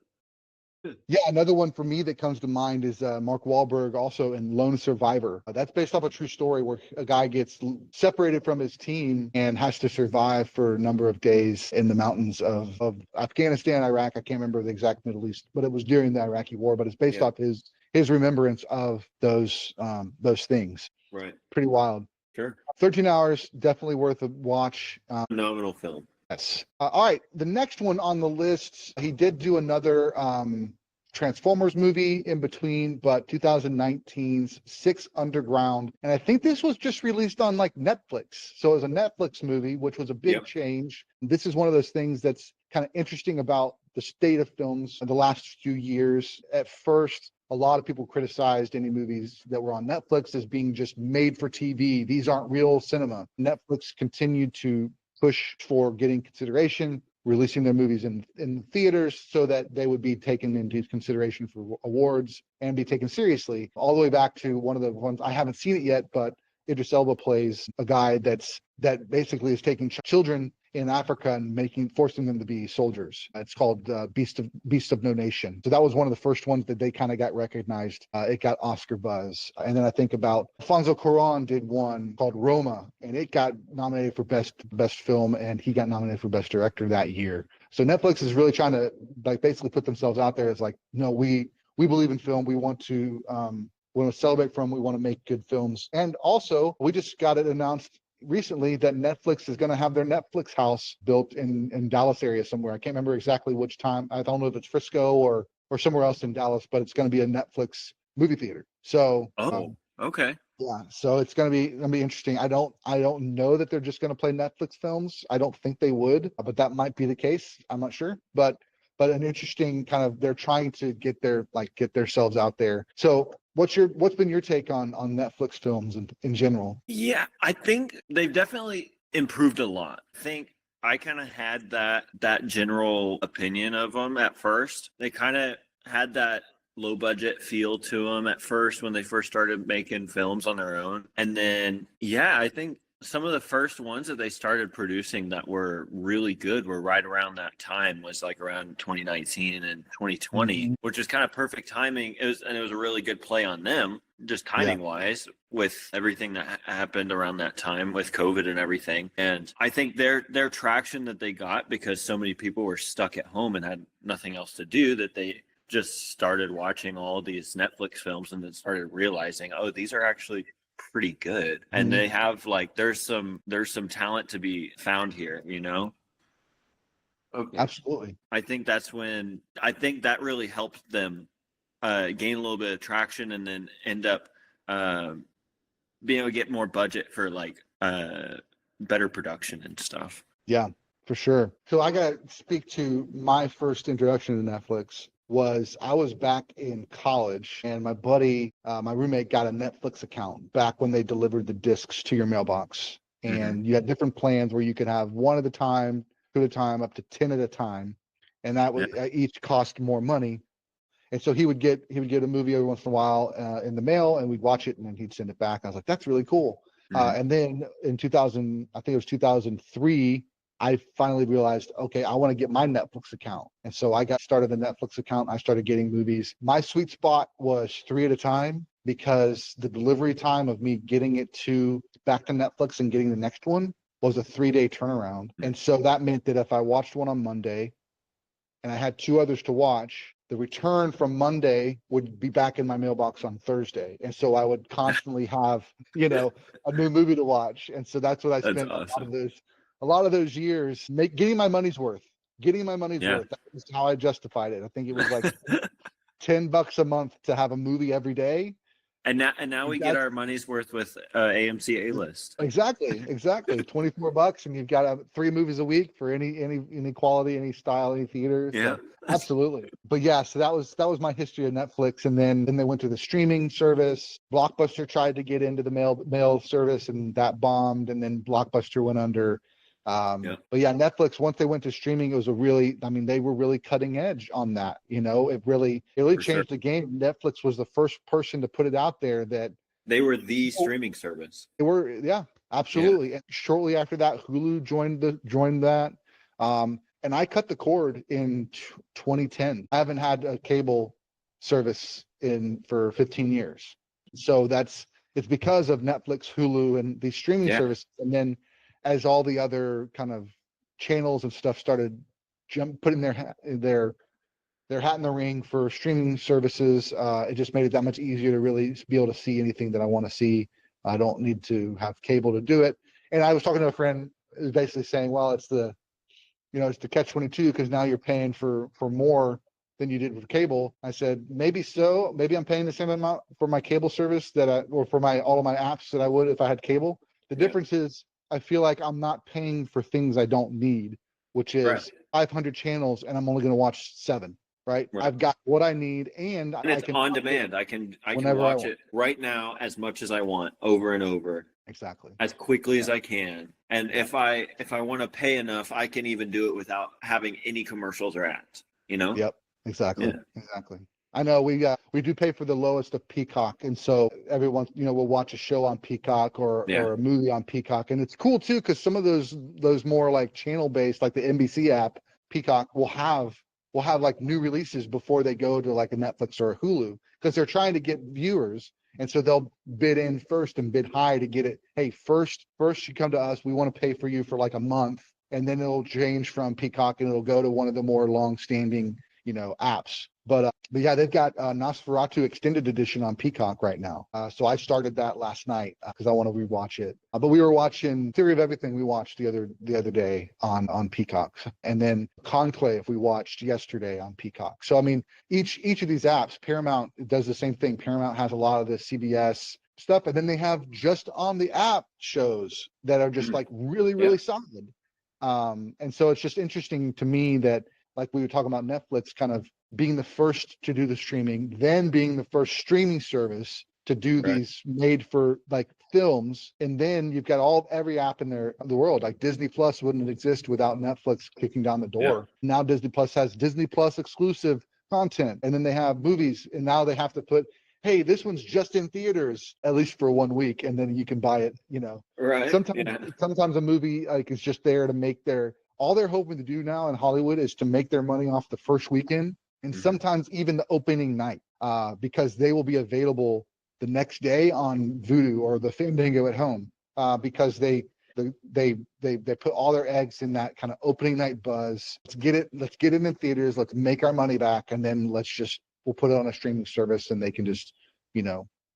Yeah, another one for me that comes to mind is Mark Wahlberg, also in Lone Survivor. That's based off a true story where a guy gets separated from his team and has to survive for a number of days in the mountains of Afghanistan, Iraq. I can't remember the exact Middle East, but it was during the Iraqi war. But it's based off his remembrance of those things. Right. Pretty wild. Sure. 13 Hours, definitely worth a watch. Phenomenal film. Yes. All right. The next one on the list, he did do another Transformers movie in between, but 2019's Six Underground. And I think this was just released on like Netflix. So it was a Netflix movie, which was a big change. This is one of those things that's kind of interesting about the state of films in the last few years. At first, a lot of people criticized any movies that were on Netflix as being just made for TV. These aren't real cinema. Netflix continued to push for getting consideration, releasing their movies in theaters so that they would be taken into consideration for awards and be taken seriously, all the way back to one of the ones I haven't seen it yet, but Idris Elba plays a guy that basically is taking children in Africa and forcing them to be soldiers. It's called Beast of No Nation. So that was one of the first ones that they kind of got recognized. It got Oscar buzz. And then I think about Alfonso Cuarón did one called Roma, and it got nominated for best film, and he got nominated for best director that year. So Netflix is really trying to like basically put themselves out there as like, no, we believe in film. We want to celebrate film. We want to make good films. And also, we just got it announced recently that Netflix is going to have their Netflix house built in Dallas area somewhere. I can't remember exactly which time. I don't know if it's Frisco or somewhere else in Dallas, but it's going to be a Netflix movie theater. So okay. Yeah, so it's going to be interesting. I don't know that they're just going to play Netflix films. I don't think they would, but that might be the case. I'm not sure. But an interesting kind of, they're trying to get themselves out there. So what's been your take on Netflix films in general? Yeah, I think they've definitely improved a lot. I think I kind of had that general opinion of them at first. They kind of had that low budget feel to them at first when they first started making films on their own. And then, I think some of the first ones that they started producing that were really good were right around that time, was like around 2019 and 2020, which was kind of perfect timing. It was a really good play on them, just timing wise, with everything that happened around that time with COVID and everything. And I think their traction that they got, because so many people were stuck at home and had nothing else to do, that they just started watching all these Netflix films and then started realizing, oh, these are actually pretty good, and they have like there's some talent to be found here, you know. Okay. Absolutely. I think that really helped them gain a little bit of traction, and then end up being able to get more budget for like better production and stuff. Yeah, for sure. So I got to speak to my first introduction to Netflix. I was back in college, and my buddy, my roommate, got a Netflix account back when they delivered the discs to your mailbox. And you had different plans where you could have one at a time, two at a time, up to 10 at a time. And that would each cost more money. And so he would get a movie every once in a while in the mail, and we'd watch it, and then he'd send it back. I was like, that's really cool. And then in 2000, I think it was 2003, I finally realized, okay, I want to get my Netflix account. And so I got started the Netflix account. I started getting movies. My sweet spot was 3 at a time, because the delivery time of me getting it back to Netflix and getting the next one was a 3-day turnaround. And so that meant that if I watched one on Monday and I had 2 others to watch, the return from Monday would be back in my mailbox on Thursday. And so I would constantly have, a new movie to watch. And so that's what I spent a lot of those years getting my money's worth. That was how I justified it. I think it was like $10 a month to have a movie every day. And now we get our money's worth with AMC A-List. Exactly. $24, and you've got 3 movies a week for any quality, any style, any theater. Yeah, so, absolutely. But yeah, so that was my history of Netflix, and then they went to the streaming service. Blockbuster tried to get into the mail service, and that bombed, and then Blockbuster went under. But yeah, Netflix, once they went to streaming, it was they were really cutting edge on that. It really changed the game. Netflix was the first person to put it out there that they were the streaming service. They were, yeah, absolutely. Yeah. And shortly after that, Hulu joined that. And I cut the cord in 2010. I haven't had a cable service for 15 years. So it's because of Netflix, Hulu, and these streaming services. And then as all the other kind of channels and stuff started putting their hat in the ring for streaming services, it just made it that much easier to really be able to see anything that I want to see. I don't need to have cable to do it. And I was talking to a friend who was basically saying, well, it's the catch-22, because now you're paying for more than you did with cable. I said, maybe so. Maybe I'm paying the same amount for my cable service or for all of my apps that I would if I had cable. The difference is I feel like I'm not paying for things I don't need, which is 500 channels, and I'm only going to watch 7. Right? I've got what I need, and it's I can on demand. I can watch it right now as much as I want, over and over. Exactly. As quickly as I can. And if I want to pay enough, I can even do it without having any commercials or ads. Yep. Exactly. I know we do pay for the lowest of Peacock, and so everyone will watch a show on Peacock or a movie on Peacock, and it's cool too, because some of those more like channel based, like the NBC app, Peacock will have like new releases before they go to like a Netflix or a Hulu, because they're trying to get viewers, and so they'll bid in first and bid high to get it. Hey, first you come to us, we want to pay for you for like a month, and then it'll change from Peacock and it'll go to one of the more long-standing apps. But yeah, they've got Nosferatu Extended Edition on Peacock right now. So I started that last night because I want to rewatch it. But we were watching Theory of Everything. We watched the other day on Peacock, and then Conclave we watched yesterday on Peacock. So I mean, each of these apps, Paramount does the same thing. Paramount has a lot of the CBS stuff, and then they have just on the app shows that are just like really solid. And so it's just interesting to me that, like we were talking about Netflix kind of being the first to do the streaming, then being the first streaming service to do these made for like films, and then you've got every app in the world. Like Disney Plus wouldn't exist without Netflix kicking down the door. Now Disney Plus has Disney Plus exclusive content, and then they have movies, and now they have to put, hey, this one's just in theaters at least for 1 week, and then you can buy it. Sometimes a movie like is just there to make all they're hoping to do now in Hollywood is to make their money off the first weekend, and sometimes even the opening night, because they will be available the next day on Vudu or the Fandango at home, because they put all their eggs in that kind of opening night buzz. Let's get it in theaters. Let's make our money back, and then we'll put it on a streaming service, and they can just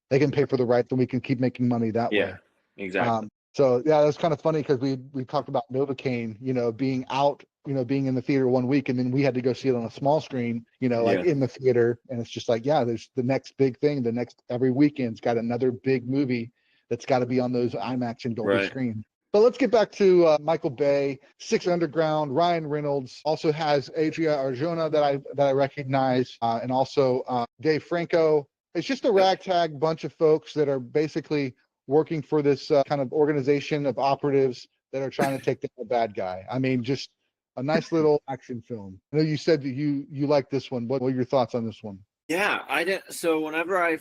they can pay for the rights and we can keep making money that way. Exactly. So yeah, that's kind of funny because we talked about Novocaine, being out, being in the theater one week, and then we had to go see it on a small screen, like in the theater, and it's just like, there's the next big thing. The next every weekend's got another big movie that's got to be on those IMAX and Dolby screen. But let's get back to Michael Bay, Six Underground. Ryan Reynolds also has Adria Arjona that I recognize, and also Dave Franco. It's just a ragtag bunch of folks that are basically working for this kind of organization of operatives that are trying to take down the bad guy. I mean, just a nice little action film. I know you said that you like this one. What were your thoughts on this one? Yeah, I did. So whenever I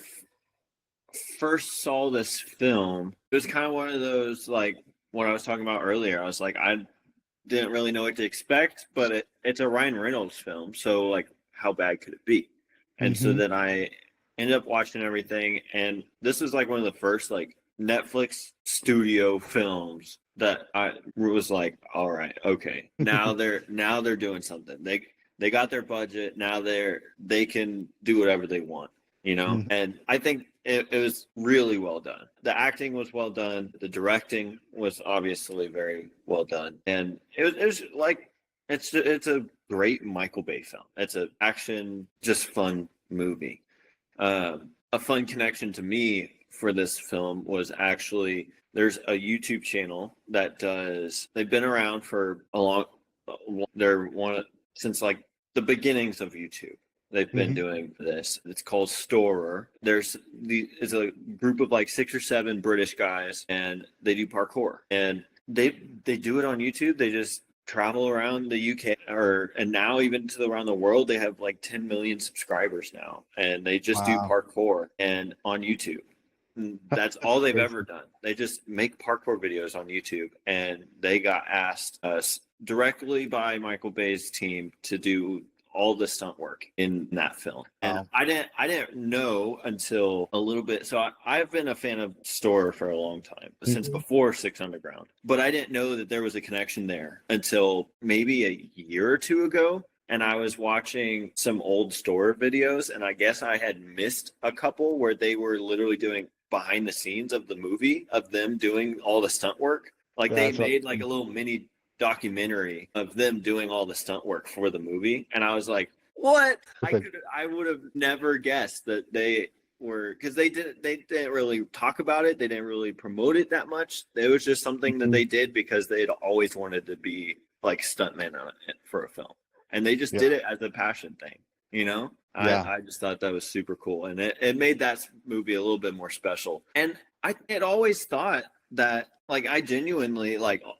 first saw this film, it was kind of one of those, like what I was talking about earlier. I was like, I didn't really know what to expect, but it's a Ryan Reynolds film, so like, how bad could it be? And so then I ended up watching everything, and this is like one of the first like Netflix studio films that I was like, all right, okay, now they're doing something. They got their budget, now they can do whatever they want, and I think it was really well done. The acting was well done, the directing was obviously very well done, and it was like it's a great Michael Bay film. It's an action, just fun movie. A fun connection to me for this film was actually, there's a YouTube channel that they've been around for since like the beginnings of YouTube. They've been doing this. It's called Storer. It's a group of like 6 or 7 British guys, and they do parkour, and they do it on YouTube. They just travel around the UK and now even around the world. They have like 10 million subscribers now, and they just do parkour and on YouTube. And that's all they've ever done. They just make parkour videos on YouTube, and they got asked directly by Michael Bay's team to do all the stunt work in that film. And I didn't know until a little bit. So I've been a fan of Storer for a long time, since before Six Underground. But I didn't know that there was a connection there until maybe a year or two ago. And I was watching some old Storer videos, and I guess I had missed a couple where they were literally doing behind the scenes of the movie, of them doing all the stunt work. Like they made like a little mini documentary of them doing all the stunt work for the movie, and I was like, what? I would have never guessed that they were, because they didn't really talk about it, they didn't really promote it that much. It was just something that they did because they'd always wanted to be like stuntmen on it for a film, and they just did it as a passion thing, I just thought that was super cool, and it made that movie a little bit more special. And I had always thought that, like, I genuinely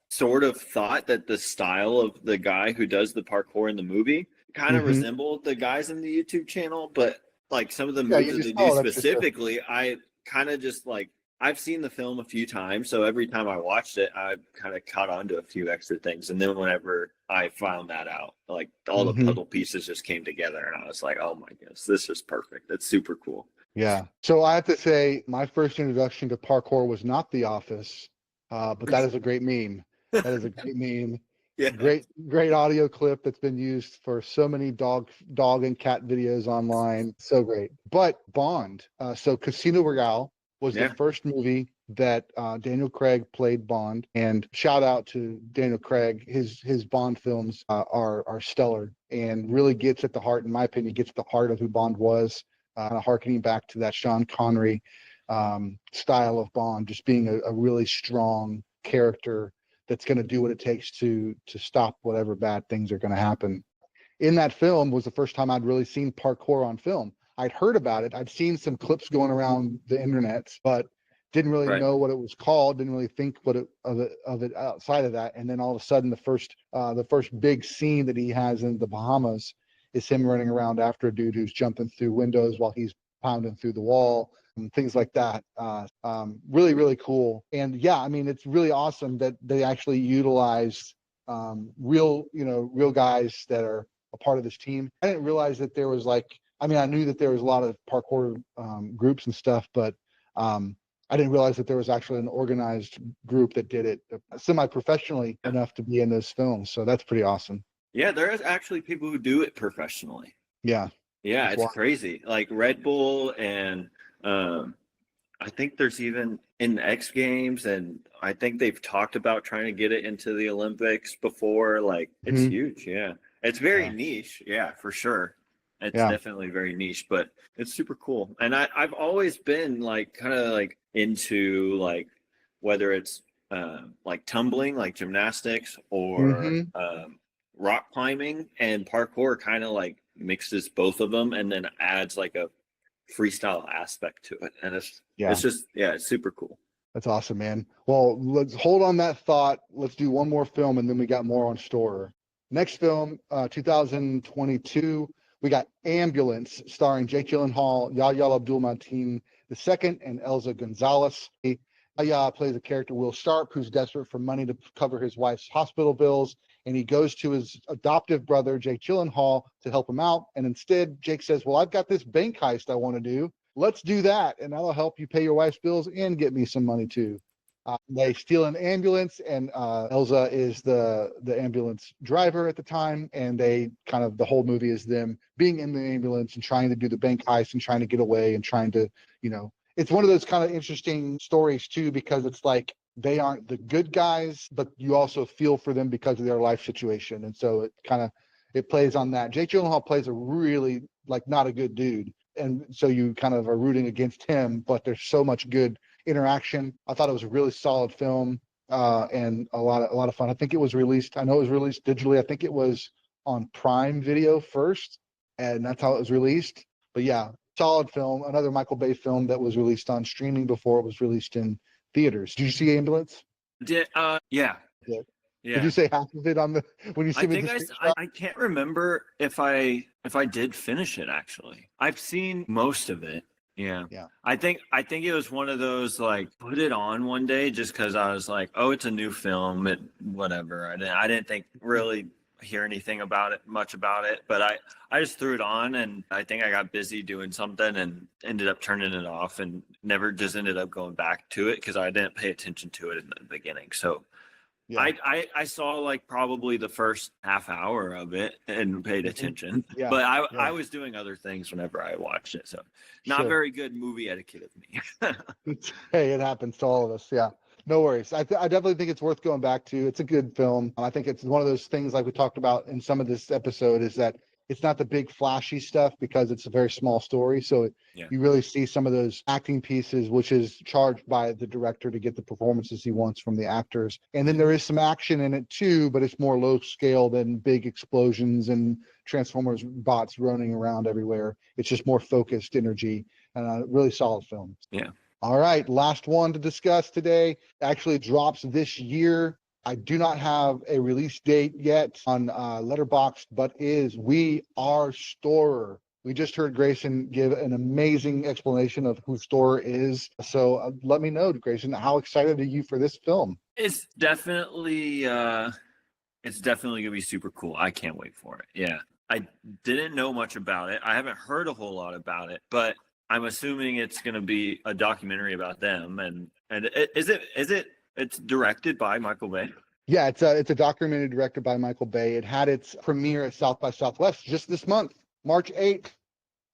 sort of thought that the style of the guy who does the parkour in the movie kind of resembled the guys in the YouTube channel, but like some of the moves that they do specifically, I kind of just like, I've seen the film a few times, so every time I watched it, I kind of caught on to a few extra things. And then whenever I found that out, like all the puzzle pieces just came together, and I was like, oh my goodness, this is perfect. That's super cool. Yeah. So I have to say, my first introduction to parkour was not The Office, but that is a great meme. That is a great meme. Yeah. Great audio clip that's been used for so many dog and cat videos online. So great. But Bond, so Casino Royale was the first movie that Daniel Craig played Bond, and shout out to Daniel Craig. His Bond films are stellar and really gets at the heart, in my opinion, gets at the heart of who Bond was, harkening back to that Sean Connery style of Bond, just being a really strong character that's going to do what it takes to stop whatever bad things are going to happen. In that film was the first time I'd really seen parkour on film. I'd heard about it. I'd seen some clips going around the internet, but didn't really know what it was called. Didn't really think of it outside of that. And then all of a sudden, the first big scene that he has in the Bahamas is him running around after a dude who's jumping through windows while he's pounding through the wall, and things like that. Really, really cool. And yeah, I mean, it's really awesome that they actually utilized real guys that are a part of this team. I didn't realize that there was I knew that there was a lot of parkour groups and stuff, but I didn't realize that there was actually an organized group that did it semi-professionally enough to be in those films. So that's pretty awesome. Yeah, there is actually people who do it professionally. Yeah. Yeah, it's crazy. Like Red Bull and I think there's even in X Games, and I think they've talked about trying to get it into the Olympics before. Like, it's huge. Yeah. It's very niche. Yeah, for sure. It's definitely very niche, but it's super cool. And I've always been like kind of like into like whether it's like tumbling, like gymnastics, or rock climbing, and parkour kind of like mixes both of them and then adds like a freestyle aspect to it, and it's just it's super cool. That's awesome, man. Well, let's hold on that thought. Let's do one more film, and then we got more on Storer. Next film, 2022, we got Ambulance, starring Jake Gyllenhaal, Yahya Abdul-Mateen II, and Elza Gonzalez. Yahya plays a character, Will Sharp, who's desperate for money to cover his wife's hospital bills, and he goes to his adoptive brother, Jake Gyllenhaal, to help him out. And instead, Jake says, well, I've got this bank heist I want to do. Let's do that, and that'll help you pay your wife's bills and get me some money too. They steal an ambulance, and Elza is the ambulance driver at the time, and they kind of, the whole movie is them being in the ambulance and trying to do the bank heist and trying to get away and trying to, it's one of those kind of interesting stories too, because it's like they aren't the good guys, but you also feel for them because of their life situation, and so it plays on that. Jake Gyllenhaal plays a really like not a good dude, and so you kind of are rooting against him, but there's so much good interaction. I thought it was a really solid film, and a lot of fun. I think it was released. I know it was released digitally. I think it was on Prime Video first, and that's how it was released. But yeah, solid film. Another Michael Bay film that was released on streaming before it was released in theaters. Did you see Ambulance? Yeah. Yeah. Did you say half of it on the when you see me? I can't remember if I did finish it actually. I've seen most of it. Yeah. I think it was one of those like put it on one day just because I was like, oh, it's a new film, whatever. I didn't think really hear anything much about it, but I just threw it on, and I think I got busy doing something and ended up turning it off and never just ended up going back to it because I didn't pay attention to it in the beginning. So I saw like probably the first half hour of it and paid attention, but I was doing other things whenever I watched it. So not very good movie etiquette of me. Hey, it happens to all of us. Yeah, no worries. I definitely think it's worth going back to. It's a good film. I think it's one of those things like we talked about in some of this episode is that it's not the big flashy stuff because it's a very small story. So you really see some of those acting pieces, which is charged by the director to get the performances he wants from the actors. And then there is some action in it too, but it's more low scale than big explosions and Transformers bots running around everywhere. It's just more focused energy, and a really solid film. Yeah. All right. Last one to discuss today actually drops this year. I do not have a release date yet on Letterboxd, but We Are Storer. We just heard Grayson give an amazing explanation of who Storer is. So let me know, Grayson, how excited are you for this film? It's definitely gonna be super cool. I can't wait for it. Yeah. I didn't know much about it. I haven't heard a whole lot about it, but I'm assuming it's gonna be a documentary about them. And it's directed by Michael Bay? Yeah, it's a documentary directed by Michael Bay. It had its premiere at South by Southwest just this month, March 8th.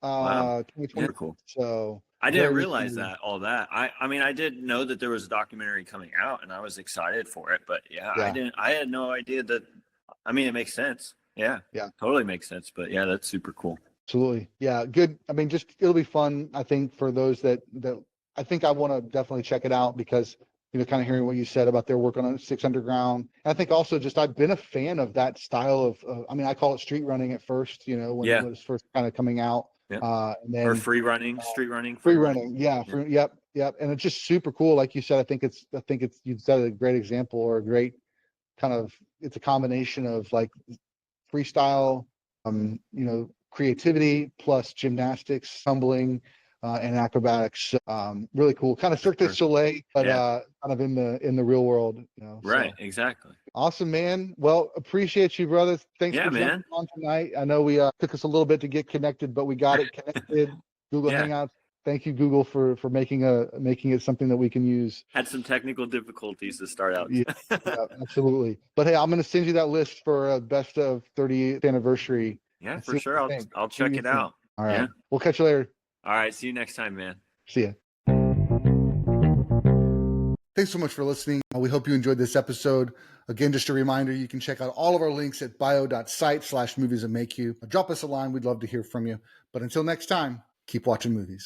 Wow. 2020. Yeah, cool. So I didn't realize all that. I mean, I did know that there was a documentary coming out, and I was excited for it. But I had no idea that. I mean, it makes sense. Yeah, totally makes sense. But yeah, that's super cool. Absolutely. Yeah, good. I mean, it'll be fun, I think, for those that I think I want to definitely check it out because, kind of hearing what you said about their work on Six Underground. And I think also just I've been a fan of that style of, I mean, I call it street running at first, when it was first kind of coming out. Yeah. And then, or free running. Yeah. Yep. And it's just super cool. Like you said, I think it's you said a great example or a great kind of, it's a combination of like freestyle, creativity plus gymnastics, tumbling, and acrobatics. Really cool. Kind of Cirque du Soleil, but kind of in the real world. Right. So. Exactly. Awesome, man. Well, appreciate you, brother. Thanks for jumping on tonight. I know we took us a little bit to get connected, but we got it connected. Google Hangouts. Thank you, Google, for making it something that we can use. Had some technical difficulties to start out. Yeah, absolutely. But hey, I'm going to send you that list for best of 30th anniversary. Yeah, for sure. I'll check it out. All right. We'll catch you later. All right. See you next time, man. See ya. Thanks so much for listening. We hope you enjoyed this episode. Again, just a reminder, you can check out all of our links at bio.site/moviesthatmakeyou. Drop us a line. We'd love to hear from you. But until next time, keep watching movies.